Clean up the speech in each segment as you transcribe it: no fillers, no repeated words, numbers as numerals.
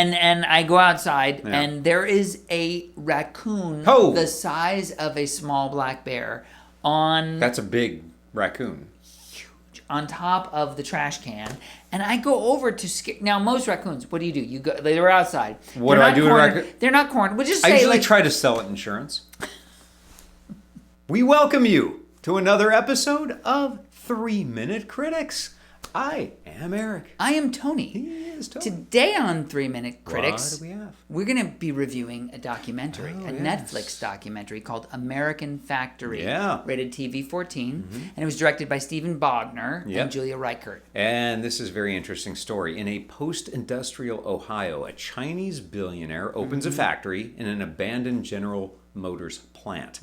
and I go outside, and there is a raccoon the size of a small black bear on... That's a big raccoon. On top of the trash can, and I go over to scare. Now, most raccoons, what do? You go. They're outside. What do I do with a raccoon? They're not cornered. We'll just say, I usually try to sell it insurance. We welcome you to another episode of 3-Minute Critics. I am Eric. I am Tony. He is Tony. Today on 3-Minute Critics, what do we have? We're going to be reviewing a documentary, Netflix documentary called American Factory, rated TV 14, and it was directed by Steven Bogner and Julia Reichert. And this is a very interesting story. In a post-industrial Ohio, a Chinese billionaire opens a factory in an abandoned General Motors plant.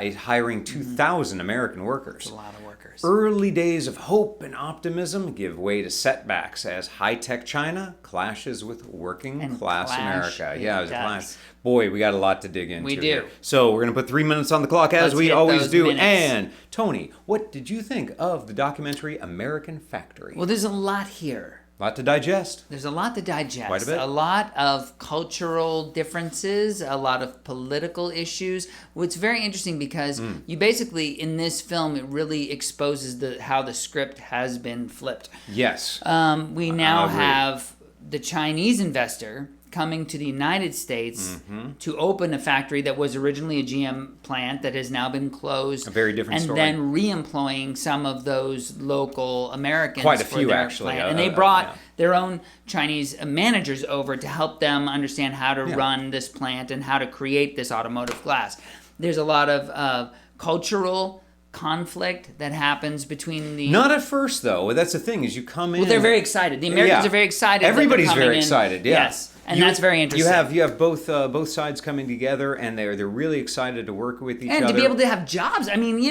He's hiring 2,000 American workers. That's a lot of workers. Early days of hope and optimism give way to setbacks as high-tech China clashes with working-class America. Yeah, it was a clash. Boy, we got a lot to dig into. We do. Here. So we're going to put 3 minutes on the clock as we always do. Minutes. And Tony, what did you think of the documentary American Factory? Well, there's a lot here. A lot to digest. There's a lot to digest. Quite a bit. A lot of cultural differences, a lot of political issues. What's very interesting because you basically, in this film, it really exposes how the script has been flipped. Yes. We now have the Chinese investor coming to the United States to open a factory that was originally a GM plant that has now been closed. A very different story. And then re-employing some of those local Americans. Quite a few, actually. Plant. And they brought their own Chinese managers over to help them understand how to run this plant and how to create this automotive glass. There's a lot of cultural conflict that happens between the... Not at first, though. That's the thing, is you come in... Well, they're very excited. The Americans are very excited. Everybody's very excited, Yes. And that's very interesting. You have both sides coming together, and they're really excited to work with each other. And to be able to have jobs. I mean,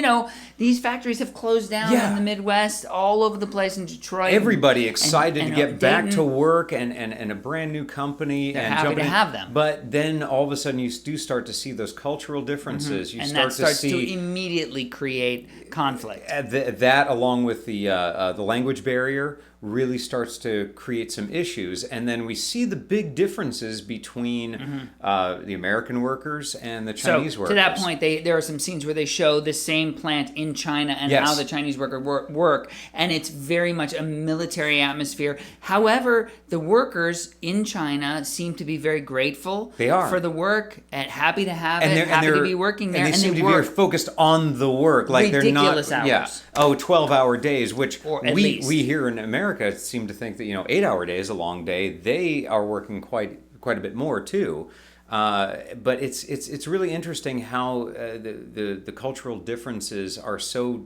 these factories have closed down in the Midwest, all over the place in Detroit. Everybody excited to get back to work and a brand new company. They're happy to have them. But then all of a sudden you do start to see those cultural differences. And that starts to immediately create conflict. That along with the language barrier really starts to create some issues, and then we see the big differences between the American workers and the Chinese workers. To that point, there are some scenes where they show the same plant in China and how the Chinese workers work, and it's very much a military atmosphere. However, the workers in China seem to be very grateful for the work and happy to have happy to be working there. And they seem to be very focused on the work. Like ridiculous they're not, hours. 12-hour days, which we here in America seem to think that 8-hour day is a long day. They are working quite a bit more too. But it's really interesting how the cultural differences are so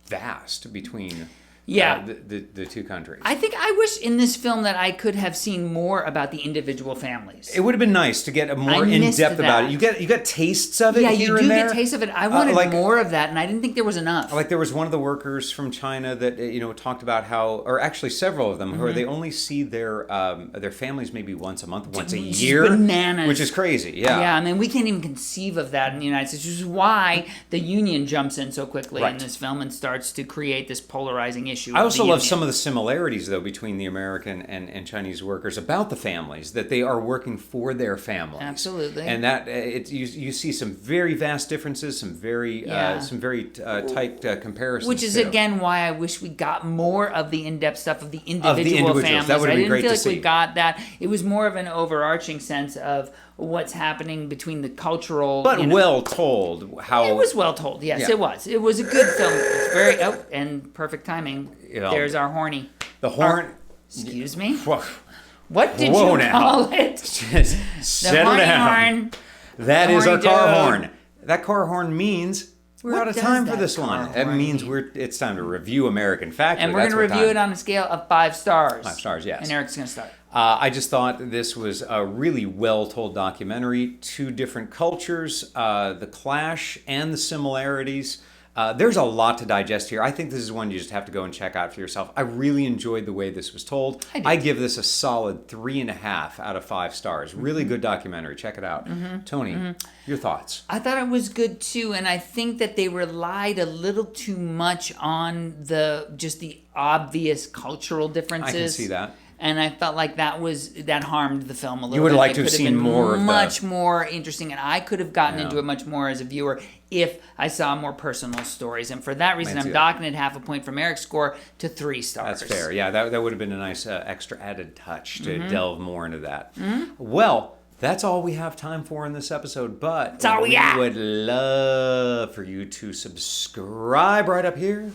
vast between the two countries. I wish in this film that I could have seen more about the individual families. It would have been nice to get a more in-depth about it. You get tastes of it here and there. Yeah, you do get tastes of it. I wanted more of that, and I didn't think there was enough. Like there was one of the workers from China that talked about how, or actually several of them, who they only see their families maybe once a month, once a year. Bananas. Which is crazy, yeah. Yeah, I mean, we can't even conceive of that in the United States, which is why the union jumps in so quickly in this film and starts to create this polarizing issue. I also love some of the similarities, though, between the American and Chinese workers about the families, that they are working for their families. Absolutely. And that you see some very vast differences, some very tight comparisons. Which is, again, why I wish we got more of the in-depth stuff of the individual families. That would be great to see. I didn't feel like we got that. It was more of an overarching sense of what's happening between the cultural... But well told. It was well told, yes, it was. It was a good film. It's very... and perfect timing. There's our horny. The horn... excuse me? What did you call it? Settle down. Horn. That is our car horn. That car horn means... We're out of time for this one. That means it's time to review American Factory. And we're going to review it on a scale of 5 stars. 5 stars, yes. And Eric's going to start. I just thought this was a really well-told documentary. 2 different cultures, the clash and the similarities. There's a lot to digest here. I think this is one you just have to go and check out for yourself. I really enjoyed the way this was told. I give this a solid 3.5 out of 5 stars. Really good documentary. Check it out. Tony, your thoughts? I thought it was good too, and I think that they relied a little too much on the obvious cultural differences. I can see that. and I felt like that harmed the film a little bit. You would like It to have could seen been more of much more interesting, and I could have gotten Yeah. into it much more as a viewer if I saw more personal stories. And for that reason, Might see I'm that. docking it half a point from Eric's score to 3 stars. That's fair. Yeah, that would have been a nice extra added touch to Mm-hmm. delve more into that. Well, that's all we have time for in this episode, but That's all we got. would love for you to subscribe right up here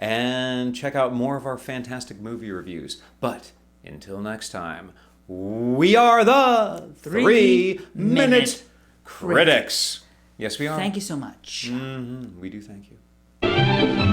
and check out more of our fantastic movie reviews. But until next time, we are the 3-Minute Critics. Yes, we are. Thank you so much. We do thank you.